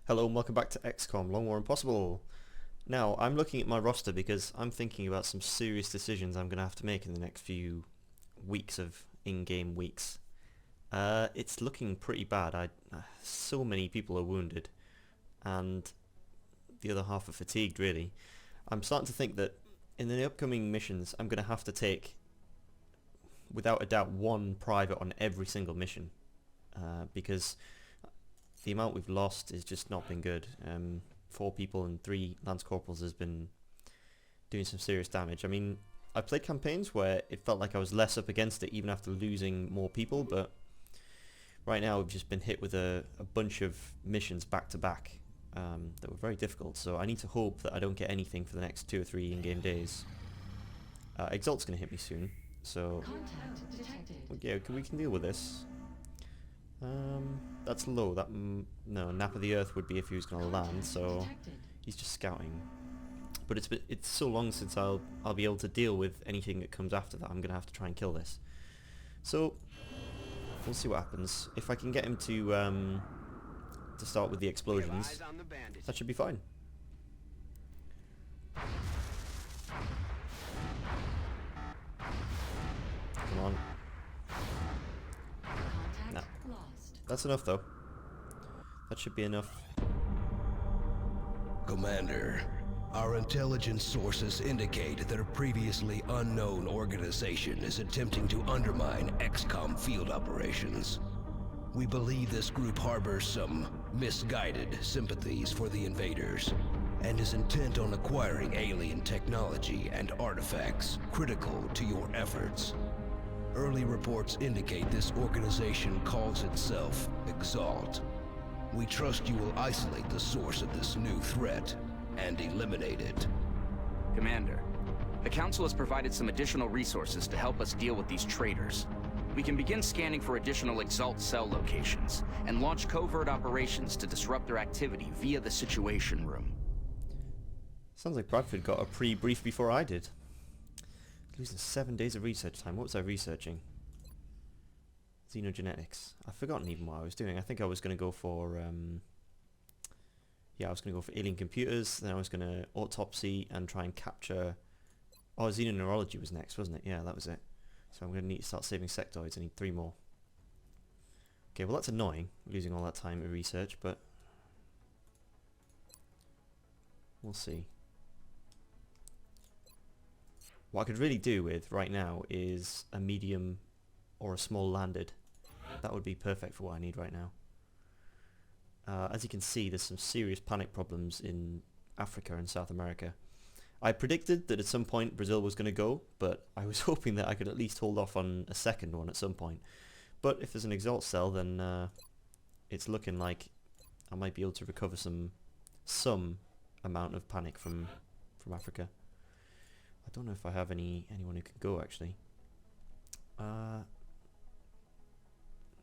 Hello and welcome back to XCOM Long War Impossible. Now, I'm looking at my roster because I'm thinking about some serious decisions I'm going to have to make in the next few weeks of in-game weeks. It's looking pretty bad. So many people are wounded and the other half are fatigued, really. I'm starting to think that in the upcoming missions I'm going to have to take, without a doubt, one private on every single mission, because the amount we've lost has just not been good. 4 people and 3 Lance Corporals has been doing some serious damage. I mean, I played campaigns where it felt like I was less up against it even after losing more people, but right now we've just been hit with a bunch of missions back to back that were very difficult, so I need to hope that I don't get anything for the next 2 or 3 in-game days. Exalt's going to hit me soon, so yeah, we can deal with this. That's low. No, Nap of the Earth would be if he was going to land, so he's just scouting. But it's so long since I'll be able to deal with anything that comes after that. I'm going to have to try and kill this. So we'll see what happens. If I can get him to start with the explosions, that should be fine. Come on. No. That's enough though. That should be enough. Commander, our intelligence sources indicate that a previously unknown organization is attempting to undermine XCOM field operations. We believe this group harbors some misguided sympathies for the invaders and is intent on acquiring alien technology and artifacts critical to your efforts. Early reports indicate this organization calls itself Exalt. We trust you will isolate the source of this new threat and eliminate it. Commander, the Council has provided some additional resources to help us deal with these traitors. We can begin scanning for additional Exalt cell locations and launch covert operations to disrupt their activity via the Situation Room. Sounds like Bradford got a pre-brief before I did. Losing 7 days of research time. What was I researching? Xenogenetics. I've forgotten even what I was doing. I think I was going to go for I was going to go for alien computers, then I was going to autopsy and try and capture... Oh, xenoneurology was next, wasn't it? Yeah, that was it. So I'm going to need to start saving sectoids. I need 3 more. Okay, well that's annoying, losing all that time to research, but we'll see. What I could really do with right now is a medium or a small landed. That would be perfect for what I need right now. As you can see, there's some serious panic problems in Africa and South America. I predicted that at some point Brazil was going to go, but I was hoping that I could at least hold off on a second one at some point. But if there's an Exalt cell, then it's looking like I might be able to recover some amount of panic from Africa. I don't know if I have anyone who can go, actually.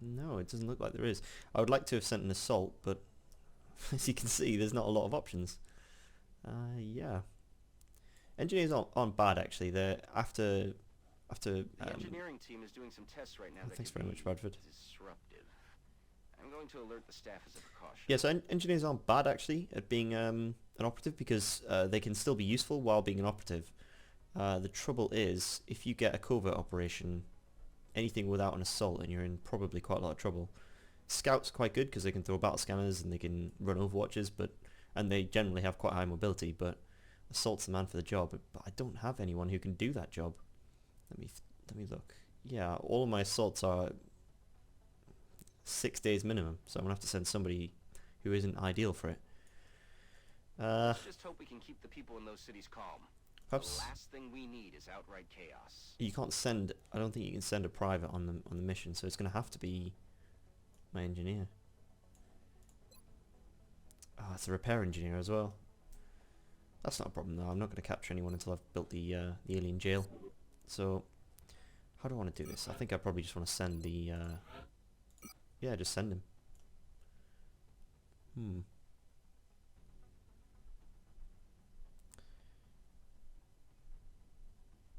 No, it doesn't look like there is. I would like to have sent an assault, but as you can see, there's not a lot of options. Yeah. Engineers aren't bad, actually. They're after The engineering team is doing some tests right now that thanks could very be much, Bradford. disruptive. I'm going to alert the staff as a precaution. Yeah, so engineers aren't bad, actually, at being an operative, because they can still be useful while being an operative. The trouble is, if you get a covert operation, anything without an assault, and you're in probably quite a lot of trouble. Scouts are quite good because they can throw battle scanners and they can run overwatches, and they generally have quite high mobility, but assault's the man for the job. But I don't have anyone who can do that job. Let me look. Yeah, all of my assaults are 6 days minimum, so I'm gonna have to send somebody who isn't ideal for it. Just hope we can keep the people in those cities calm. Perhaps The last thing we need is outright chaos. you can't send. I don't think you can send a private on the mission, so it's gonna have to be my engineer. Ah, it's a repair engineer as well. That's not a problem though. I'm not going to capture anyone until I've built the alien jail. So how do I want to do this? I think I probably just want to send the yeah, just send him.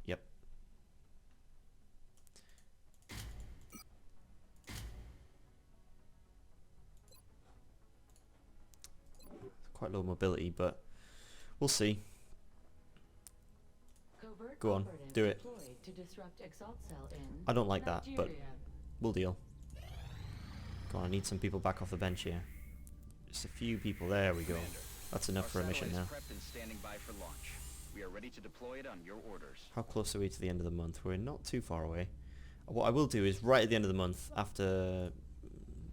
Yep. quite low mobility, but we'll see. Covert Go on, operative do it. deployed to disrupt Exalt Cell in I don't like that, but Nigeria. we'll deal. Come on, I need some people back off the bench here. Just a few people. There we go. That's enough for a mission now. Prepped and standing by for launch. We are ready to deploy it on your orders. How close are we to the end of the month? We're not too far away. What I will do is right at the end of the month, after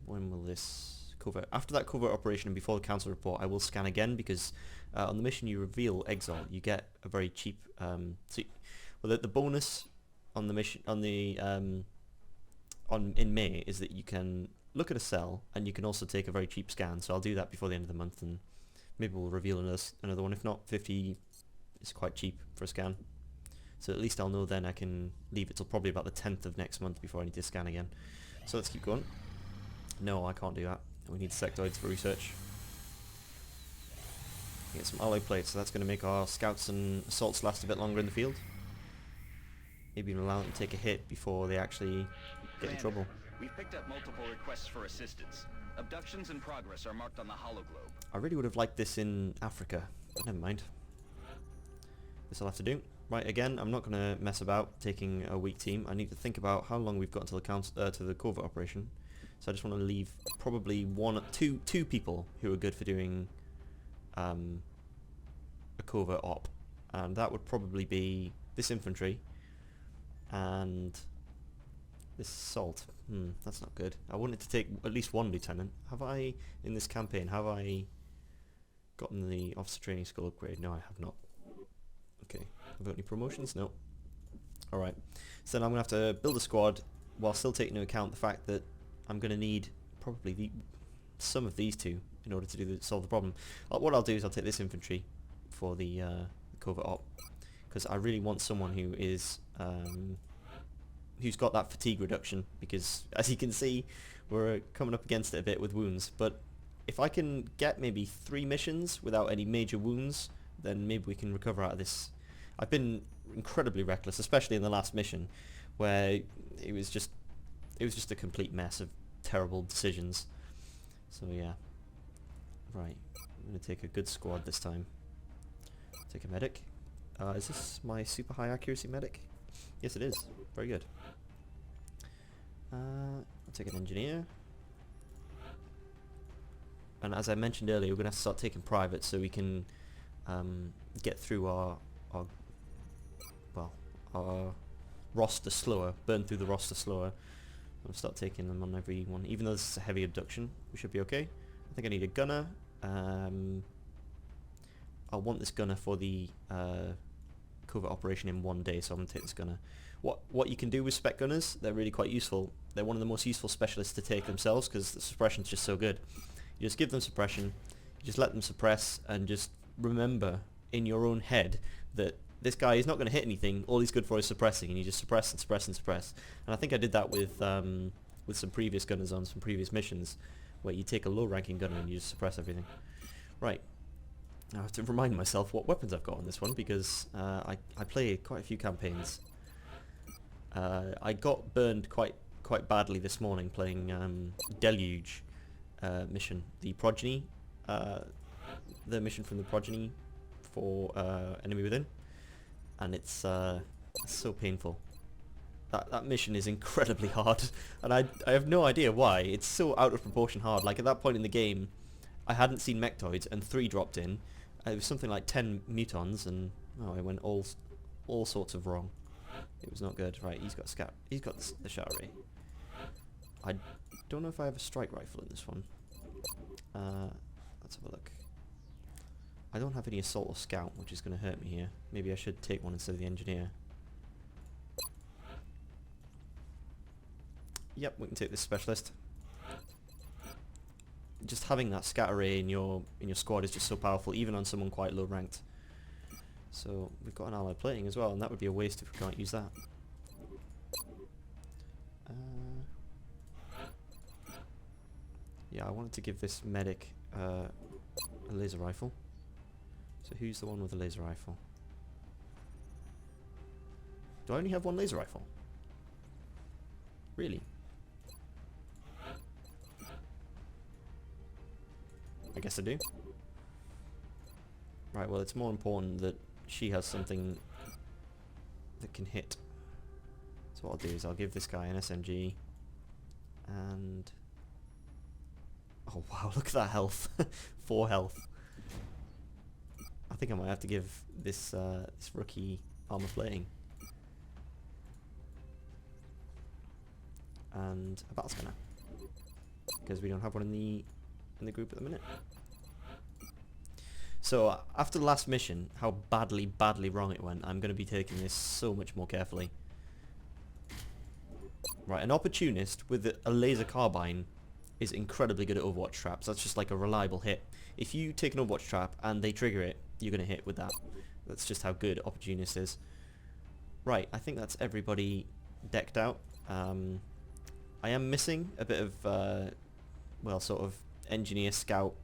when will this covert? After that covert operation and before the council report, I will scan again because on the mission you reveal Exalt, you get a very cheap. The bonus on the mission in May is that you can look at a cell and you can also take a very cheap scan. So I'll do that before the end of the month, and maybe we'll reveal another one. If not, 50 is quite cheap for a scan. So at least I'll know then I can leave it till probably about the 10th of next month before I need to scan again. So let's keep going. No, I can't do that. We need sectoids for research. Get some alloy plates, so that's going to make our scouts and assaults last a bit longer in the field. Maybe even allow them to take a hit before they actually get in trouble. We've picked up multiple requests for assistance. Abductions in progress are marked on the hologlobe. I really would have liked this in Africa, but never mind. This will have to do. Right, again, I'm not going to mess about taking a weak team. I need to think about how long we've got until the to the covert operation. So I just want to leave probably two people who are good for doing a covert op, and that would probably be this infantry and this assault. That's not good. I wanted to take at least one lieutenant. Have I, in this campaign, have I gotten the officer training school upgrade? No, I have not. Okay, have I got any promotions? No. Alright, so then I'm going to have to build a squad while still taking into account the fact that I'm going to need probably some of these two in order to solve the problem. What I'll do is I'll take this infantry for the covert op, because I really want someone who is who's got that fatigue reduction, because as you can see we're coming up against it a bit with wounds, but if I can get maybe 3 missions without any major wounds, then maybe we can recover out of this. I've been incredibly reckless, especially in the last mission, where it was just a complete mess of terrible decisions. So yeah. Right, I'm going to take a good squad this time. Take a medic. Is this my super high accuracy medic? Yes it is. Very good. I'll take an engineer. And as I mentioned earlier, we're going to have to start taking privates so we can get through our roster slower, burn through the roster slower. I'll start taking them on every one. Even though this is a heavy abduction, we should be okay. I think I need a gunner. I'll want this gunner for the covert operation in 1 day, so I'm going to take this gunner. What you can do with spec gunners, they're really quite useful. They're one of the most useful specialists to take themselves because the suppression's just so good. You just give them suppression, you just let them suppress, and just remember in your own head that this guy is not going to hit anything, all he's good for is suppressing, and you just suppress and suppress and suppress. And I think I did that with some previous gunners on some previous missions, where you take a low ranking gunner and you just suppress everything. Right. Now I have to remind myself what weapons I've got on this one, because I play quite a few campaigns. I got burned quite badly this morning playing Deluge mission, the Progeny, the mission from the Progeny for Enemy Within, and it's so painful. That mission is incredibly hard, and I have no idea why. It's so out of proportion hard. Like at that point in the game, I hadn't seen mechtoids, and 3 dropped in. It was something like 10 mutons, and it went all sorts of wrong. It was not good. Right, he's got the shatter ray. I don't know if I have a strike rifle in this one. Let's have a look. I don't have any assault or scout, which is going to hurt me here. Maybe I should take one instead of the engineer. Yep, we can take this specialist. Just having that scatter ray in your squad is just so powerful, even on someone quite low ranked. So we've got an allied plating as well, and that would be a waste if we can't use that. Yeah, I wanted to give this medic a laser rifle. So who's the one with the laser rifle? Do I only have one laser rifle? Really? I guess I do. Right, well, it's more important that she has something that can hit. So what I'll do is I'll give this guy an SMG, and... oh wow, look at that health. 4 health. I think I might have to give this this rookie armor plating. And a battle scanner. Because we don't have one in the group at the minute. So after the last mission, how badly wrong it went, I'm going to be taking this so much more carefully. Right, an opportunist with a laser carbine is incredibly good at Overwatch traps. That's just like a reliable hit. If you take an Overwatch trap and they trigger it, you're going to hit with that. That's just how good opportunist is. Right, I think that's everybody decked out. I am missing a bit of, well, sort of engineer scout,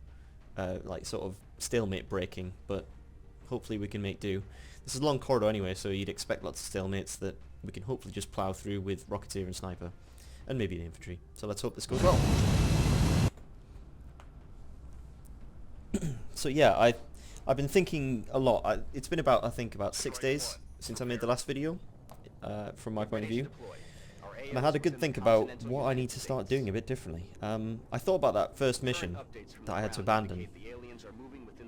like sort of stalemate breaking, but hopefully we can make do. This is a long corridor anyway, so you'd expect lots of stalemates that we can hopefully just plow through with Rocketeer and Sniper, and maybe an infantry. So let's hope this goes well. So yeah, I've been thinking a lot. It's been about, I think, about 6 days since I made the last video, from my point of view. And I had a good think about what I need to start doing a bit differently. I thought about that first mission that I had to abandon.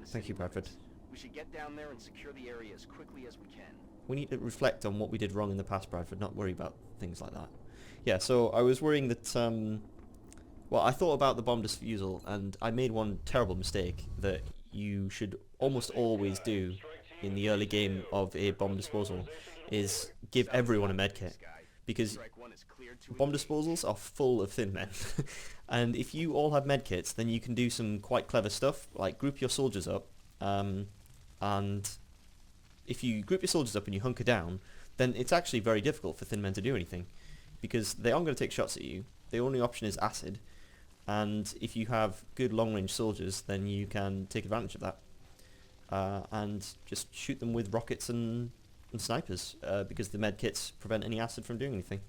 Thank you, Bradford. We should get down there and secure the area as quickly as we can. We need to reflect on what we did wrong in the past, Bradford, not worry about things like that. Yeah, so I was worrying that, well, I thought about the bomb disposal, and I made one terrible mistake that you should almost always do in the early game of a bomb disposal, is give everyone a medkit. Because bomb disposals are full of thin men. And if you all have medkits, then you can do some quite clever stuff, like group your soldiers up, and if you group your soldiers up and you hunker down, then it's actually very difficult for thin men to do anything, because they aren't going to take shots at you. The only option is acid, and if you have good long-range soldiers, then you can take advantage of that, and just shoot them with rockets and snipers, because the medkits prevent any acid from doing anything.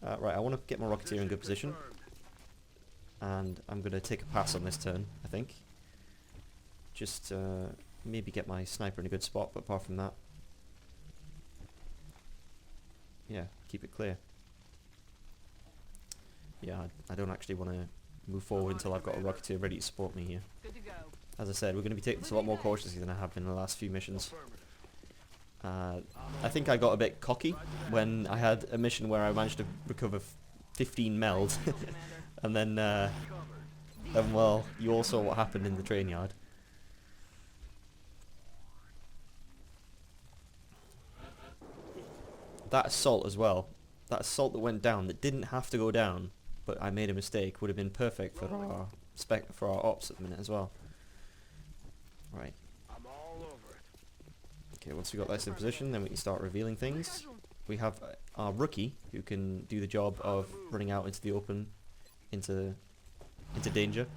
Right, I want to get my Rocketeer in good position, and I'm going to take a pass on this turn, I think. Just maybe get my sniper in a good spot, but apart from that, yeah, keep it clear. Yeah, I don't actually want to move forward until I've got a Rocketeer ready to support me here. As I said, we're going to be taking this a lot more cautiously than I have been in the last few missions. I think I got a bit cocky when I had a mission where I managed to recover 15 meld, and then well, you all saw what happened in the train yard. That assault as well, that assault that went down, that didn't have to go down, but I made a mistake, would have been perfect for our ops at the minute as well. Right. Okay, once we got this in position, then we can start revealing things. We have our rookie, who can do the job of running out into the open, into danger.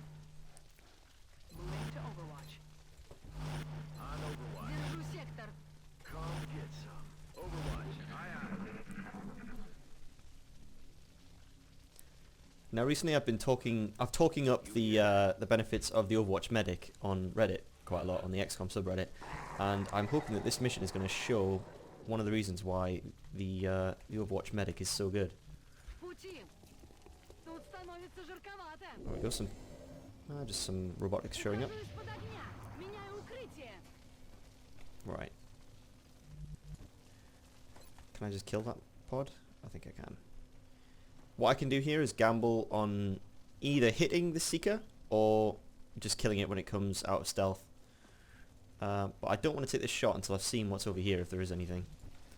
Now recently I've been talking up the benefits of the Overwatch medic on Reddit quite a lot, on the XCOM subreddit, and I'm hoping that this mission is going to show one of the reasons why the Overwatch medic is so good. There we go, just some robotics showing up. Right. Can I just kill that pod? I think I can. What I can do here is gamble on either hitting the Seeker or just killing it when it comes out of stealth. But I don't want to take this shot until I've seen what's over here, if there is anything.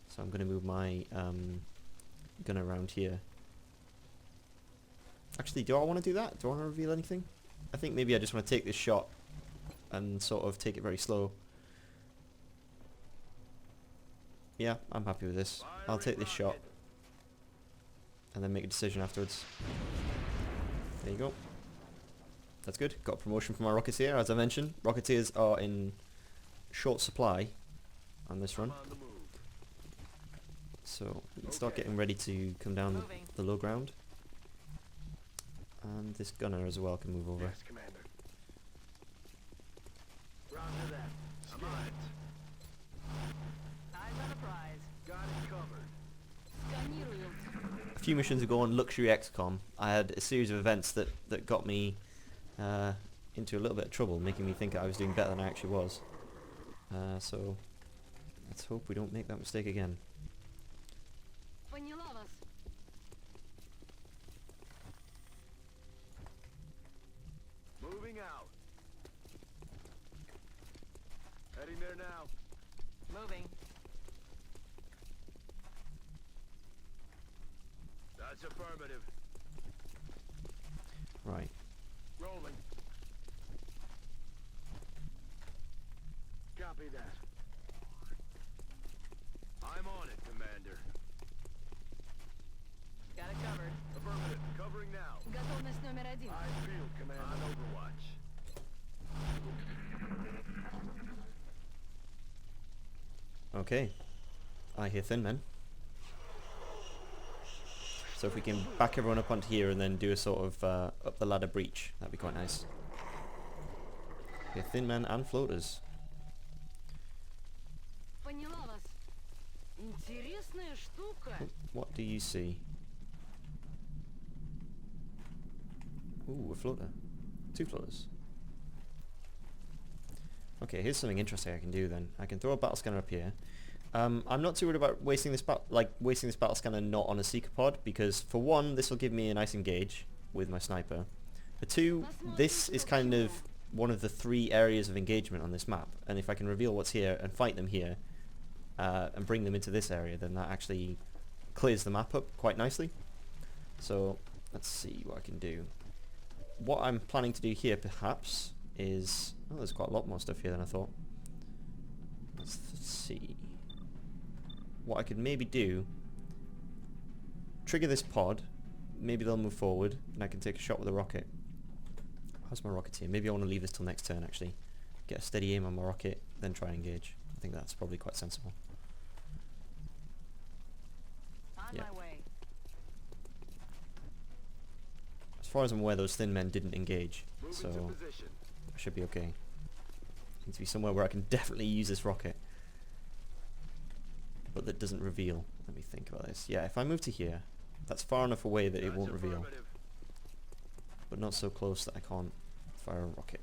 So I'm going to move my gun around here. Actually, do I want to do that? Do I want to reveal anything? I think maybe I just want to take this shot and sort of take it very slow. Yeah, I'm happy with this. I'll take this shot and then make a decision afterwards. There you go. That's good. Got a promotion for my Rocketeer, as I mentioned. Rocketeers are in short supply on this run. So we can start getting ready to come down the low ground. And this gunner as well can move over. few missions ago on Luxury XCOM, I had a series of events that got me into a little bit of trouble, making me think I was doing better than I actually was. So let's hope we don't make that mistake again. Поняла вас. Moving out. Heading there now. Moving. That's affirmative. Right. Rolling. Copy that. I'm on it, Commander. Got it covered. Affirmative. Covering now. Готовность номер один. I feel, Commander. On Overwatch. Okay. I hear Thin Men. So if we can back everyone up onto here and then do a sort of up the ladder breach, that'd be quite nice. Okay, Thin Men and floaters. Поняла вас. Интересная штука. What do you see? Ooh, a floater. 2 floaters. Okay, here's something interesting I can do then. I can throw a battle scanner up here. I'm not too worried about wasting this battle scanner not on a seeker pod, because for one, this will give me a nice engage with my sniper. For two, this is kind of one of the 3 areas of engagement on this map, and if I can reveal what's here and fight them here, and bring them into this area, then that actually clears the map up quite nicely. So let's see what I can do. What I'm planning to do here perhaps is... oh, there's quite a lot more stuff here than I thought. Let's see. What I could maybe do... trigger this pod, maybe they'll move forward, and I can take a shot with a rocket. How's my rocket here? Maybe I want to leave this till next turn actually. Get a steady aim on my rocket, then try and engage. I think that's probably quite sensible. On Yeah. my way. As far as I'm aware, those Thin Men didn't engage, Moving so to position. I should be okay. Needs to be somewhere where I can definitely use this rocket, but that doesn't reveal. Let me think about this. Yeah, if I move to here, that's far enough away that it That's won't reveal, affirmative. but not so close that I can't fire a rocket.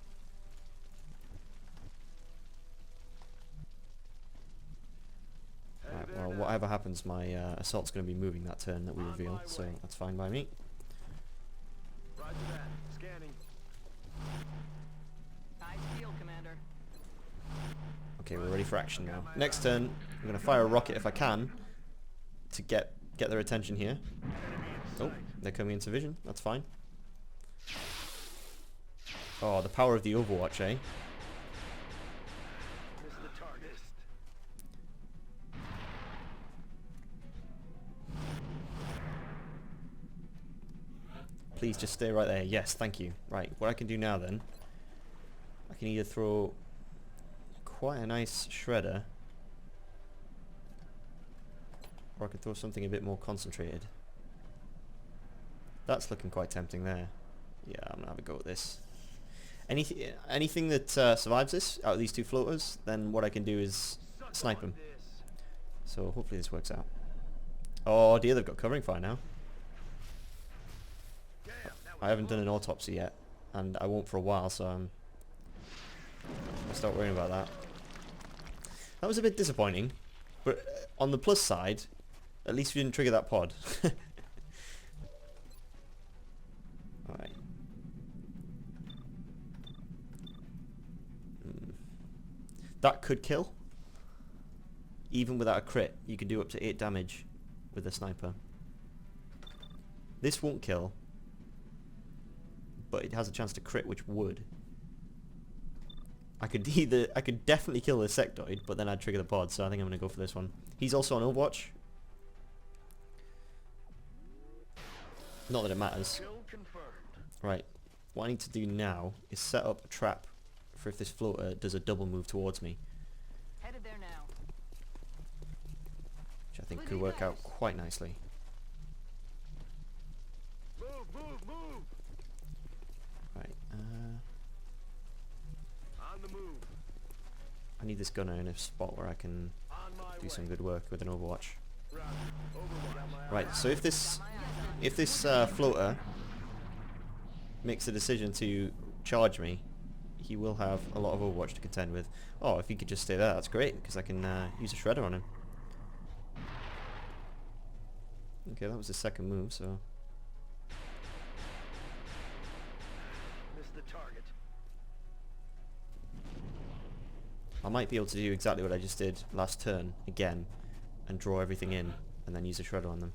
Headed Right, there well, now. whatever happens, my assault's going to be moving that turn that we On reveal, my so way. that's fine by me. Roger that. Scanning. I feel, Commander. Okay, we're ready for action now. Next turn, I'm going to fire a rocket if I can to get their attention here. Oh, they're coming into vision. That's fine. Oh, the power of the Overwatch, eh? Miss the target. Please just stay right there. Yes, thank you. Right, what I can do now then, I can either throw quite a nice shredder, or I can throw something a bit more concentrated. That's looking quite tempting there. Yeah, I'm gonna have a go at this. Anything that survives this out of these 2 floaters, then what I can do is snipe them. So hopefully this works out. Oh dear, they've got covering fire now. I haven't done an autopsy yet, and I won't for a while, so I'll start worrying about that. That was a bit disappointing, but on the plus side, at least we didn't trigger that pod. Alright. That could kill. Even without a crit, you can do up to 8 damage with a sniper. This won't kill, but it has a chance to crit, which would. I could definitely kill the sectoid, but then I'd trigger the pod, so I think I'm going to go for this one. He's also on Overwatch. Not that it matters. Kill confirmed. Right, what I need to do now is set up a trap for if this floater does a double move towards me, Headed there now. which I think could work out quite nicely. Move, move, move. Right, On the move. I need this gunner in a spot where I can On my do way. some good work with an Overwatch. Roger. Overwatch. Right, so if this if this floater makes the decision to charge me, he will have a lot of Overwatch to contend with. Oh, if he could just stay there, that's great, because I can use a shredder on him. Okay, that was his second move, so... Missed the target. I might be able to do exactly what I just did last turn, again, and draw everything in, and then use a shredder on them.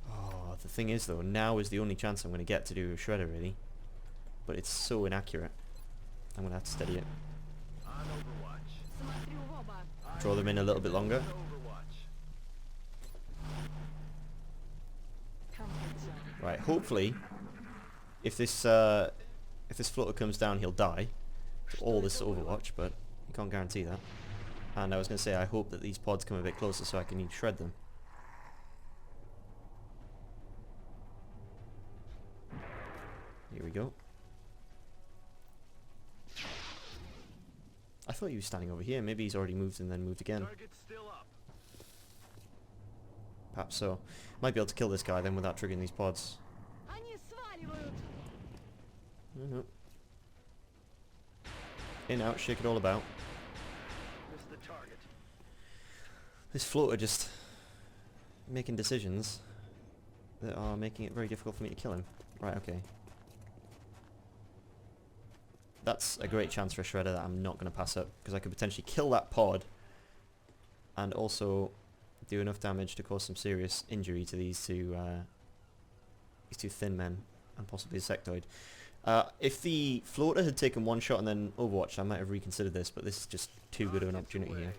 Oh, the thing is though, now is the only chance I'm going to get to do a shredder, really. But it's so inaccurate. I'm going to have to steady it. On Overwatch. Смотрю в оба. Draw them in a little bit longer. Overwatch. Comfort zone. Right, hopefully, if this floater comes down, he'll die to all this Overwatch, but you can't guarantee that. And I was going to say, I hope that these pods come a bit closer so I can shred them. Here we go. I thought he was standing over here. Maybe he's already moved and then moved again. Target's still up. Perhaps so. Might be able to kill this guy then without triggering these pods. Они сваливают. No. In, out, shake it all about. Missed the target. This floater just making decisions that are making it very difficult for me to kill him. Right, okay. That's a great chance for a shredder that I'm not going to pass up, because I could potentially kill that pod and also do enough damage to cause some serious injury to these two thin men and possibly a sectoid. If the floater had taken one shot and then Overwatch, I might have reconsidered this, but this is just too good of an opportunity here.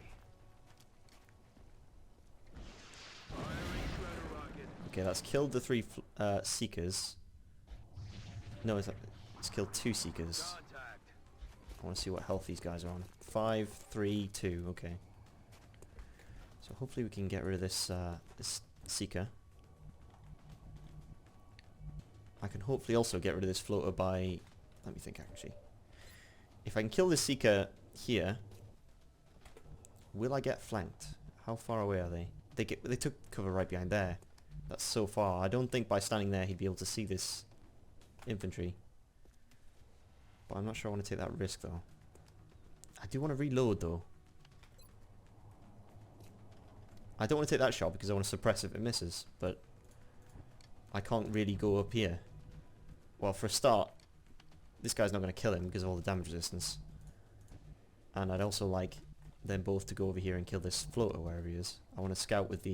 Firing shredder rocket. Okay, that's killed the three Seekers. No, it's killed two Seekers. Contact. I want to see what health these guys are on. 5, 3, 2. Okay. So hopefully we can get rid of this this Seeker. I can hopefully also get rid of this floater by... Let me think, actually. If I can kill this Seeker here, will I get flanked? How far away are they? They took cover right behind there. That's so far. I don't think by standing there he'd be able to see this infantry. But I'm not sure I want to take that risk though. I do want to reload though. I don't want to take that shot because I want to suppress if it misses, but I can't really go up here. Well, for a start, this guy's not going to kill him because of all the damage resistance. And I'd also like them both to go over here and kill this floater wherever he is. I want to scout with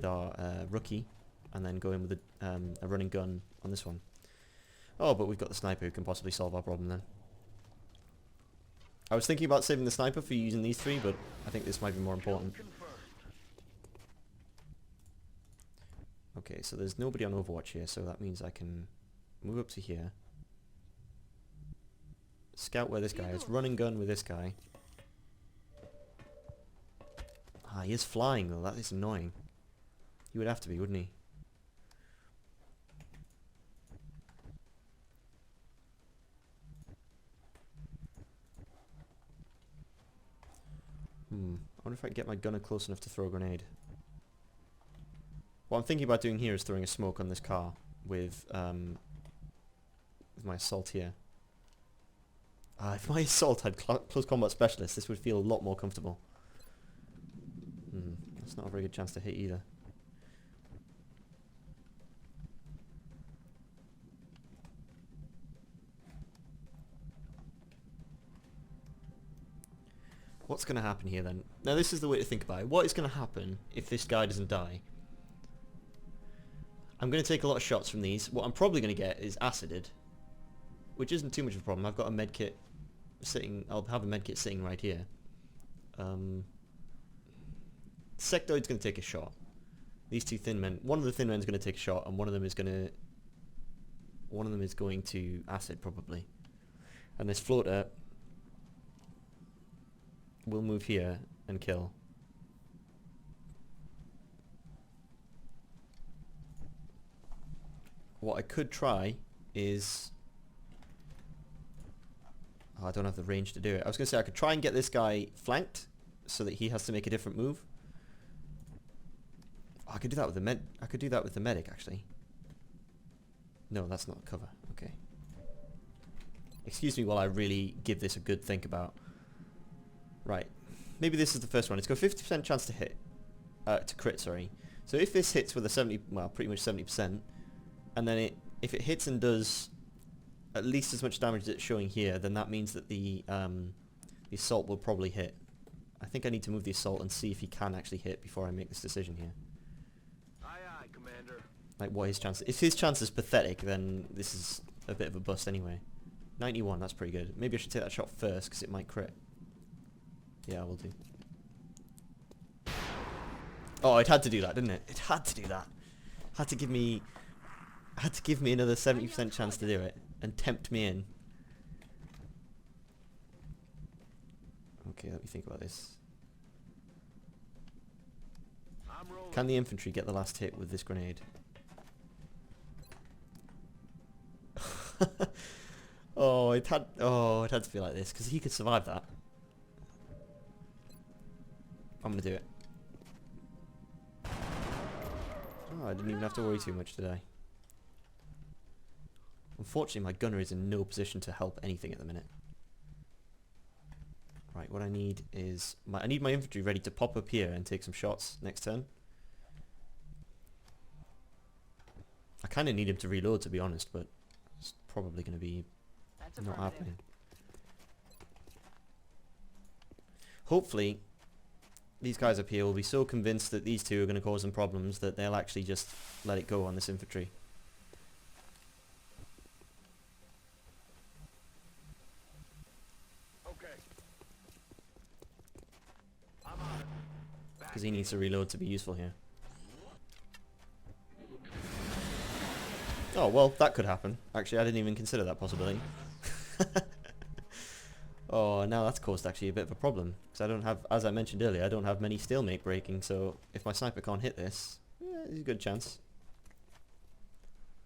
our rookie and then go in with a running gun on this one. Oh, but we've got the sniper who can possibly solve our problem then. I was thinking about saving the sniper for using these three, but I think this might be more important. Okay, so there's nobody on Overwatch here, so that means I can move up to here. Scout where this guy is. Running gun with this guy. Ah, he is flying though. That is annoying. He would have to be, wouldn't he? I wonder if I can get my gunner close enough to throw a grenade. What I'm thinking about doing here is throwing a smoke on this car with my assault here. If my assault had close combat specialist, this would feel a lot more comfortable. That's not a very good chance to hit either. What's going to happen here then? Now this is the way to think about it. What is going to happen if this guy doesn't die? I'm going to take a lot of shots from these. What I'm probably going to get is acided, which isn't too much of a problem. I've got a medkit sitting. I'll have a medkit sitting right here. Sectoid's going to take a shot. These two thin men. One of the thin men is going to take a shot, and one of them is going to acid probably. And this floater will move here and kill. What I could try is... Oh, I don't have the range to do it. I was going to say I could try and get this guy flanked so that he has to make a different move. Oh, I could do that with the I could do that with the medic, actually. No, that's not cover. Okay. Excuse me while I really give this a good think about. Right. Maybe this is the first one. It's got 50% chance to hit. To crit, sorry. So if this hits with a 70, well, pretty much 70%, and then if it hits and does at least as much damage as it's showing here, then that means that the assault will probably hit. I think I need to move the assault and see if he can actually hit before I make this decision here. Aye, aye, Commander. Like, what his chance? If his chance is pathetic, then this is a bit of a bust anyway. 91, that's pretty good. Maybe I should take that shot first because it might crit. Yeah, I will do. Oh, it had to do that, didn't it? It had to do that. Had to give me another 70% chance to do it and tempt me in. Okay, let me think about this. I'm rolling. Can the infantry get the last hit with this grenade? Oh, it had to be like this because he could survive that. I'm gonna do it. Oh, I didn't even have to worry too much today. Unfortunately, my gunner is in no position to help anything at the minute. Right, what I need is I need my infantry ready to pop up here and take some shots next turn. I kind of need him to reload, to be honest, but it's probably going to be not happening. Hopefully, these guys up here will be so convinced that these two are going to cause them problems that they'll actually just let it go on this infantry. Okay. I'm on it. Because he needs to reload to be useful here. Oh, well, that could happen. Actually, I didn't even consider that possibility. Oh, now that's caused actually a bit of a problem. Because I don't have, as I mentioned earlier, I don't have many stalemate breaking, so if my sniper can't hit this, there's a good chance.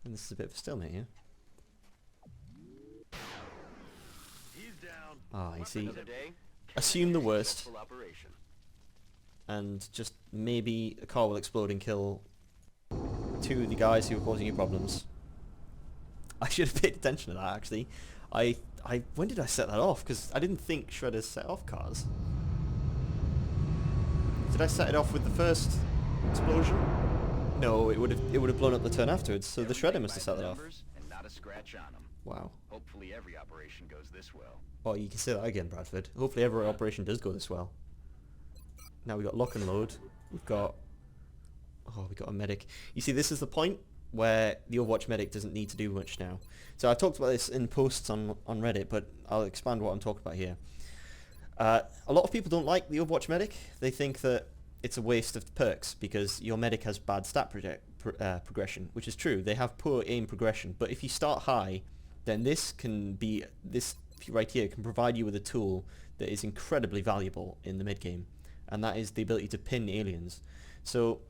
And this is a bit of a stalemate here. He's down. Ah, you see, Another day. assume the worst, Successful operation. and just maybe a car will explode and kill two of the guys who are causing you problems. I should have paid attention to that, actually. When did I set that off? Because I didn't think shredders set off cars. Did I set it off with the first explosion? No, it would have blown up the turn afterwards. So the shredder must have set that off. And not a scratch on them. Wow. Hopefully every operation goes this well. Oh, you can say that again, Bradford. Hopefully every operation does go this well. Now we've got lock and load. We've got a medic. You see, this is the point where the Overwatch medic doesn't need to do much now. So I've talked about this in posts on Reddit, but I'll expand what I'm talking about here. A lot of people don't like the Overwatch medic. They think that it's a waste of perks because your medic has bad stat progression, which is true. They have poor aim progression, but if you start high, then this right here can provide you with a tool that is incredibly valuable in the mid game, and that is the ability to pin aliens. So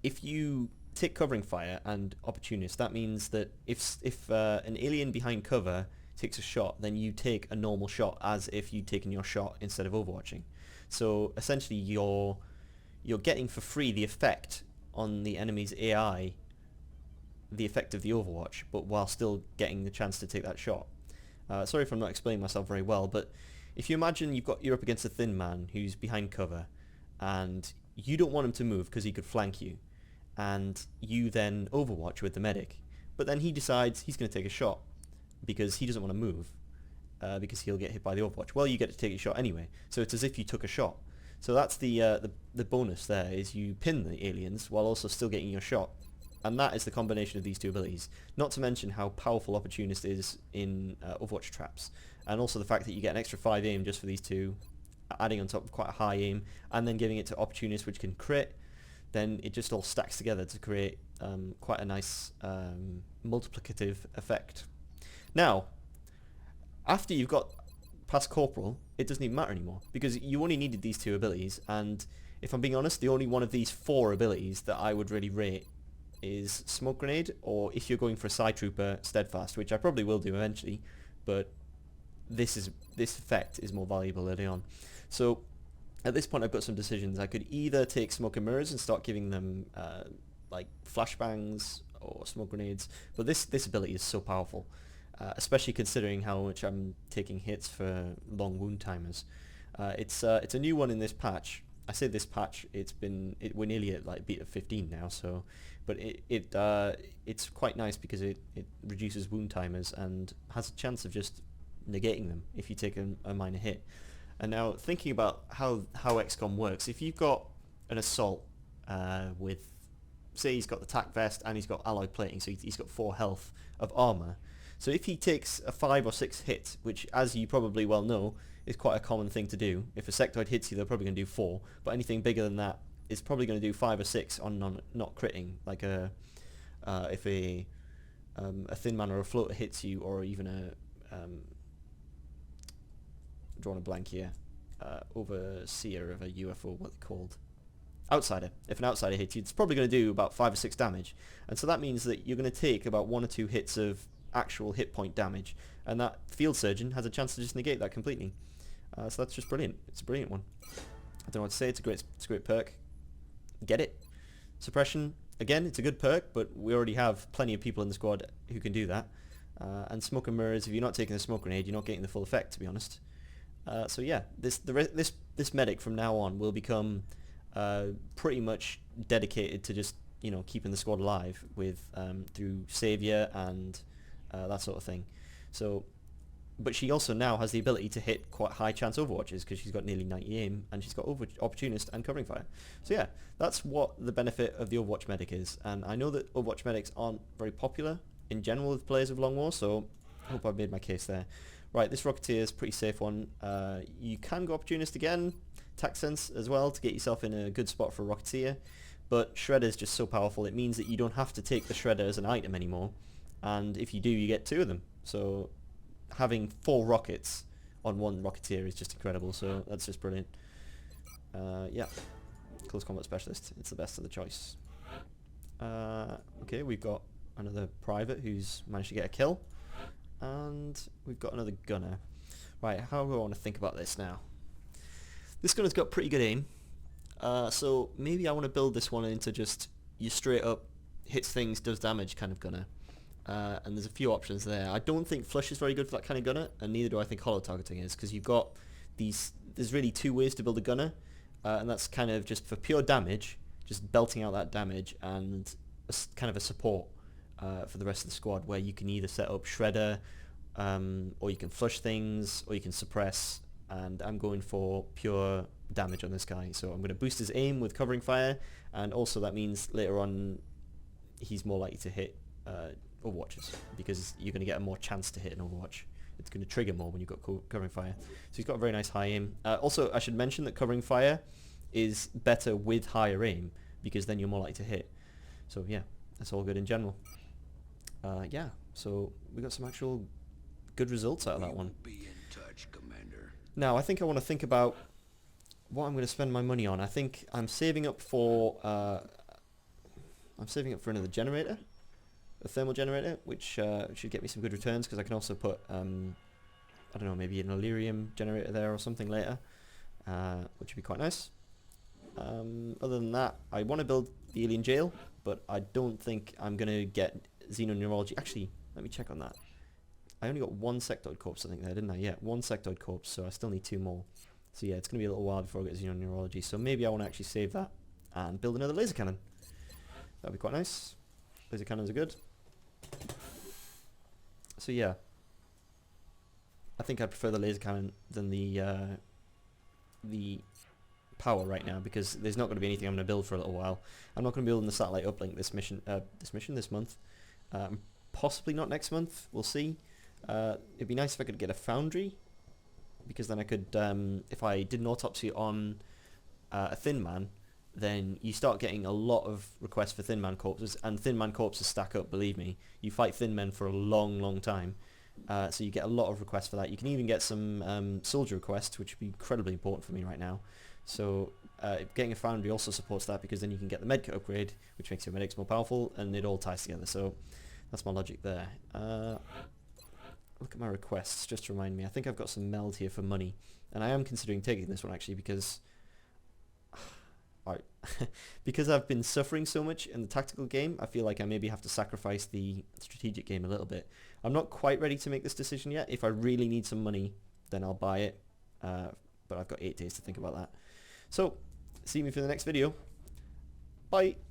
if you take covering fire and opportunist, that means that if an alien behind cover takes a shot, then you take a normal shot as if you'd taken your shot instead of overwatching. So essentially you're getting for free the effect on the enemy's AI, the effect of the overwatch, but while still getting the chance to take that shot. Sorry if I'm not explaining myself very well, but if you imagine you're up against a thin man who's behind cover and you don't want him to move because he could flank you, and you then overwatch with the medic, but then he decides he's going to take a shot because he doesn't want to move because he'll get hit by the overwatch. Well, you get to take a shot anyway, so it's as if you took a shot. So that's the bonus there, is you pin the aliens while also still getting your shot, and that is the combination of these two abilities. Not to mention how powerful Opportunist is in Overwatch traps, and also the fact that you get an extra 5 aim just for these two, adding on top of quite a high aim, and then giving it to Opportunist, which can crit. Then it just all stacks together to create quite a nice multiplicative effect. Now, after you've got past Corporal, it doesn't even matter anymore, because you only needed these two abilities, and if I'm being honest, the only one of these 4 abilities that I would really rate is Smoke Grenade, or if you're going for a Side Trooper, Steadfast, which I probably will do eventually, but this effect is more valuable early on. So at this point I've got some decisions. I could either take smoke and mirrors and start giving them like flashbangs or smoke grenades, but this ability is so powerful, especially considering how much I'm taking hits for long wound timers. It's a new one in this patch. I say this patch, we're nearly at like beta 15 now, so, but it's quite nice because it reduces wound timers and has a chance of just negating them if you take a minor hit. And now thinking about how XCOM works, if you've got an assault with, say he's got the tac vest and he's got alloy plating, so he's got 4 health of armor. So if he takes a 5 or 6 hits, which as you probably well know is quite a common thing to do, if a sectoid hits you they're probably going to do 4, but anything bigger than that is probably going to do 5 or 6 on not critting, like if a thin man or a floater hits you, or even drawing a blank here, overseer of a UFO, what they're called, outsider. If an outsider hits you, it's probably going to do about 5 or 6 damage, and so that means that you're going to take about 1 or 2 hits of actual hit point damage, and that field surgeon has a chance to just negate that completely. So that's just brilliant. It's a brilliant one. I don't know what to say. It's a great perk. Get it. Suppression, again, it's a good perk, but we already have plenty of people in the squad who can do that. And smoke and mirrors, if you're not taking the smoke grenade, you're not getting the full effect, to be honest. So yeah, this medic from now on will become pretty much dedicated to just, you know, keeping the squad alive with through savior and that sort of thing. So, but she also now has the ability to hit quite high chance overwatches because she's got nearly 90 aim and she's got opportunist and covering fire. So yeah, that's what the benefit of the Overwatch medic is. And I know that Overwatch medics aren't very popular in general with players of Long War, so I hope I've made my case there. Right, this Rocketeer is a pretty safe one. You can go opportunist again, tac sense as well to get yourself in a good spot for a Rocketeer, but Shredder is just so powerful it means that you don't have to take the Shredder as an item anymore, and if you do you get 2 of them. So having 4 rockets on 1 Rocketeer is just incredible, so that's just brilliant. Yeah, close combat specialist, it's the best of the choice. Okay, we've got another private who's managed to get a kill, and we've got another gunner. Right, how do I want to think about this now? This gunner's got pretty good aim, so maybe I want to build this one into just you straight up hits things, does damage kind of gunner. And there's a few options there. I don't think flush is very good for that kind of gunner, and neither do I think hollow targeting is, because you've got there's really 2 ways to build a gunner, and that's kind of just for pure damage, just belting out that damage, and kind of a support for the rest of the squad, where you can either set up Shredder, or you can flush things, or you can suppress, and I'm going for pure damage on this guy. So I'm going to boost his aim with covering fire, and also that means later on he's more likely to hit Overwatches, because you're going to get a more chance to hit an Overwatch. It's going to trigger more when you've got covering fire. So he's got a very nice high aim. Also, I should mention that covering fire is better with higher aim, because then you're more likely to hit. So yeah, that's all good in general. Yeah, so we got some actual good results out of that one. Be in touch, Commander. Now, I think I want to think about what I'm going to spend my money on. I think I'm saving up for another generator, a thermal generator, which should get me some good returns, because I can also put I don't know, maybe an Illyrium generator there or something later, which would be quite nice. Other than that, I want to build the alien jail, but I don't think I'm going to get xenoneurology. Actually, let me check on that. I only got 1 sectoid corpse, I think, there, didn't I? Yeah, 1 sectoid corpse, so I still need 2 more. So yeah, it's going to be a little while before I get xenoneurology, so maybe I want to actually save that and build another laser cannon. That'd be quite nice. Laser cannons are good. So yeah, I think I prefer the laser cannon than the power right now, because there's not going to be anything I'm going to build for a little while. I'm not going to be building the satellite uplink this month. Possibly not next month. We'll see. It'd be nice if I could get a foundry, because then I could, if I did an autopsy on a thin man, then you start getting a lot of requests for thin man corpses, and thin man corpses stack up, believe me. You fight thin men for a long, long time, so you get a lot of requests for that. You can even get some soldier requests, which would be incredibly important for me right now. So getting a foundry also supports that, because then you can get the medkit upgrade, which makes your medics more powerful, and it all ties together. So that's my logic there. look at my requests just to remind me. I think I've got some meld here for money, and I am considering taking this one actually because because I've been suffering so much in the tactical game. I feel like I maybe have to sacrifice the strategic game a little bit. I'm not quite ready to make this decision yet. If I really need some money, then I'll buy it, but I've got 8 days to think about that. So see me for the next video. Bye.